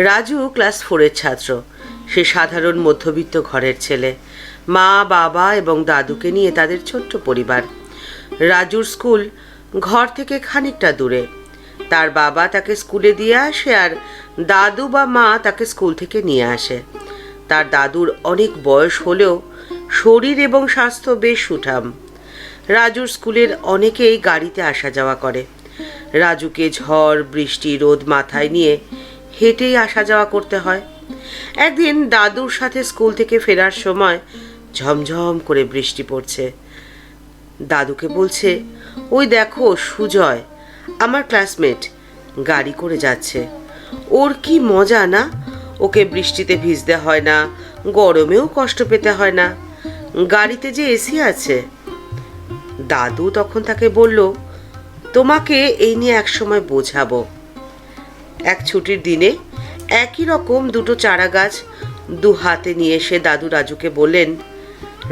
Raju class 4-এর ছাত্র। সে সাধারণ মধ্যবিত্ত ঘরের ছেলে। মা, বাবা এবং দাদুকে নিয়ে তাদের ছোট্ট পরিবার। রাজুর স্কুল ঘর থেকে খানিকটা দূরে। তার বাবা তাকে স্কুলে দিয়ে আসে আর দাদু বা মা তাকে স্কুল থেকে নিয়ে আসে। তার দাদুর অনেক বয়স হলেও শরীর এবং স্বাস্থ্য বেশ সুঠাম। রাজুর স্কুলের অনেকেই গাড়িতে আসা যাওয়া করে। রাজুকে ঝড়, বৃষ্টি, রোদ মাথায় নিয়ে হেঁটেই আসা যাওয়া করতে হয়। একদিন দাদুর সাথে স্কুল থেকে ফেরার সময় ঝমঝম করে বৃষ্টি পড়ছে। দাদুকে বলছে, ওই দেখো সুজয়, আমার ক্লাসমেট, গাড়ি করে যাচ্ছে। ওর কি মজা না? ওকে বৃষ্টিতে ভিজতে হয় না, গরমেও কষ্ট পেতে হয় না, গাড়িতে যে এসি আছে। দাদু তখন তাকে বলল, তোমাকে এই নিয়ে একসময় বোঝাবো। এক ছুটির দিনে একই রকম দুটো চারা গাছ দু হাতে নিয়ে এসে দাদু রাজুকে বললেন,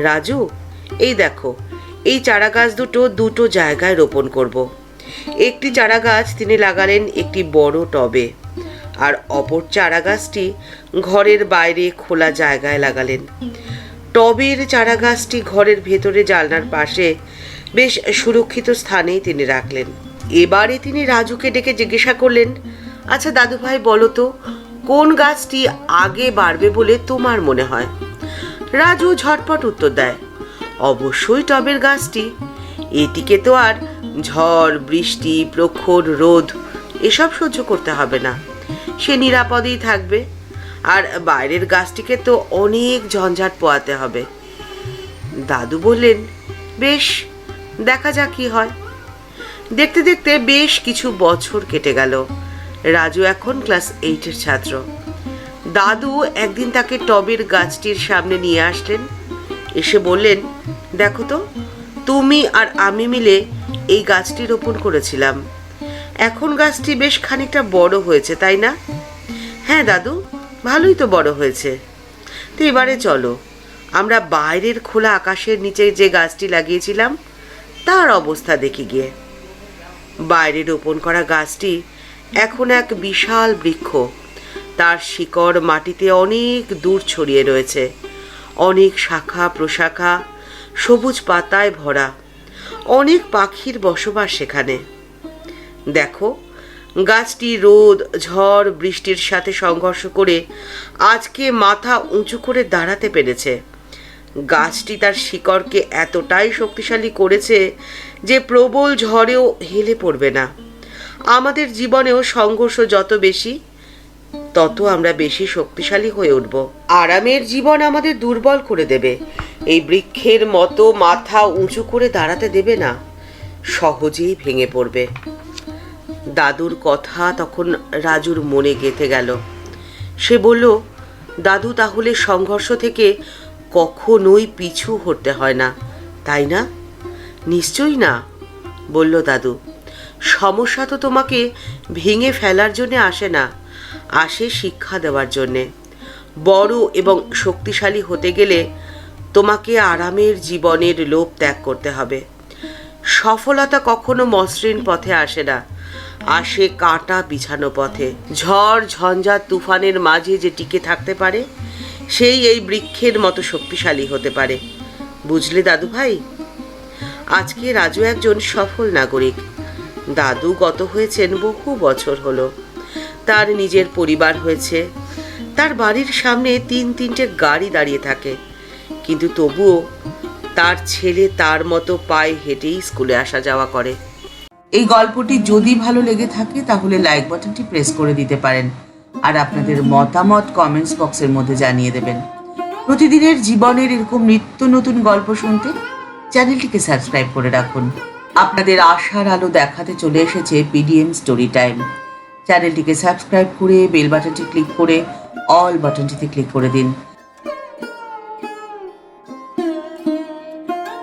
রাজু, এই দেখো, এই চারা গাছ দুটো জায়গায় রোপণ করব। একটি চারা গাছ তিনি লাগালেন একটি বড় টবে, আর অপর চারা গাছটি ঘরের বাইরে খোলা জায়গায় লাগালেন। টবের চারা গাছটি ঘরের ভেতরে জানলার পাশে বেশ সুরক্ষিত স্থানেই তিনি রাখলেন। এবারে তিনি রাজুকে ডেকে জিজ্ঞাসা করলেন, আচ্ছা দাদু ভাই, বলো তো, কোন গাছটি আগে বাড়বে বলে তোমার মনে হয়? রাজু ঝটপট উত্তর দেয়, অবশ্যই টবের গাছটি। এটিকে তো আর ঝড়, বৃষ্টি, প্রখর রোদ এসব সহ্য করতে হবে না, সে নিরাপদেই থাকবে। আর বাইরের গাছটিকে তো অনেক ঝঞ্ঝাট পোয়াতে হবে। দাদু বললেন, বেশ, দেখা যাক কি হয়। দেখতে দেখতে বেশ কিছু বছর কেটে গেল। রাজু এখন ক্লাস 8-এর ছাত্র। দাদু একদিন তাকে টবের গাছটির সামনে নিয়ে আসলেন। এসে বললেন, দেখো তো, তুমি আর আমি মিলে এই গাছটি রোপণ করেছিলাম। এখন গাছটি বেশ খানিকটা বড় হয়েছে, তাই না? হ্যাঁ দাদু, ভালোই তো বড় হয়েছে। তো এবারে চলো আমরা বাইরের খোলা আকাশের নিচে যে গাছটি লাগিয়েছিলাম তার অবস্থা দেখি গিয়ে। বাইরে রোপণ করা গাছটি এখন এক বিশাল বৃক্ষ। তার শিকড় মাটিতে অনেক দূর ছড়িয়ে রয়েছে। অনেক শাখা প্রশাখা, সবুজ পাতায় ভরা। অনেক পাখির বসবাস সেখানে। দেখো, গাছটি রোদ, ঝড়, বৃষ্টির সাথে সংঘর্ষ করে আজকে মাথা উঁচু করে দাঁড়াতে পেরেছে। গাছটি তার শিকড়কে এতটাই শক্তিশালী করেছে যে প্রবল ঝড়েও হেলে পড়বে না। আমাদের জীবনেও সংঘর্ষ যত বেশি, তত আমরা বেশি শক্তিশালী হয়ে উঠব। আরামের জীবন আমাদের দুর্বল করে দেবে, এই বৃক্ষের মতো মাথা উঁচু করে দাঁড়াতে দেবে না, সহজেই ভেঙে পড়বে। দাদুর কথা তখন রাজুর মনে গেঁথে গেল। সে বলল, দাদু, তাহলে সংঘর্ষ থেকে কখনোই পিছু হটতে হয় না, তাই না? নিশ্চয়ই না, বলল দাদু। সমস্যা তো তোমাকে ভেঙে ফেলার জন্যে আসে না, আসে শিক্ষা দেওয়ার জন্যে। বড় এবং শক্তিশালী হতে গেলে তোমাকে আরামের জীবনের লোভ ত্যাগ করতে হবে। সফলতা কখনো মসৃণ পথে আসে না, আসে কাঁটা বিছানো পথে। ঝড়, ঝঞ্ঝাট, তুফানের মাঝে যে টিকে থাকতে পারে, সেই এই বৃক্ষের মতো শক্তিশালী হতে পারে। বুঝলে দাদু ভাই? আজকে রাজু একজন সফল নাগরিক। দাদু গত হয়েছেন বহু বছর হলো। তার নিজের পরিবার হয়েছে। তার বাড়ির সামনে 3-3টে গাড়ি দাঁড়িয়ে থাকে, কিন্তু তবুও তার ছেলে তার মতো পায়ে হেঁটেই স্কুলে আসা যাওয়া করে। এই গল্পটি যদি ভালো লেগে থাকে তাহলে লাইক বাটনটি প্রেস করে দিতে পারেন, আর আপনাদের মতামত কমেন্টস বক্সের মধ্যে জানিয়ে দেবেন। প্রতিদিনের জীবনের এরকম নিত্য নতুন গল্প শুনতে চ্যানেলটিকে সাবস্ক্রাইব করে রাখুন। আপনাদের আশার আলো দেখাতে চলে এসেছে পিডিএম স্টোরি টাইম। চ্যানেলটিকে সাবস্ক্রাইব করে বেল বাটনটি ক্লিক করে অল বাটনটিতে ক্লিক করে দিন।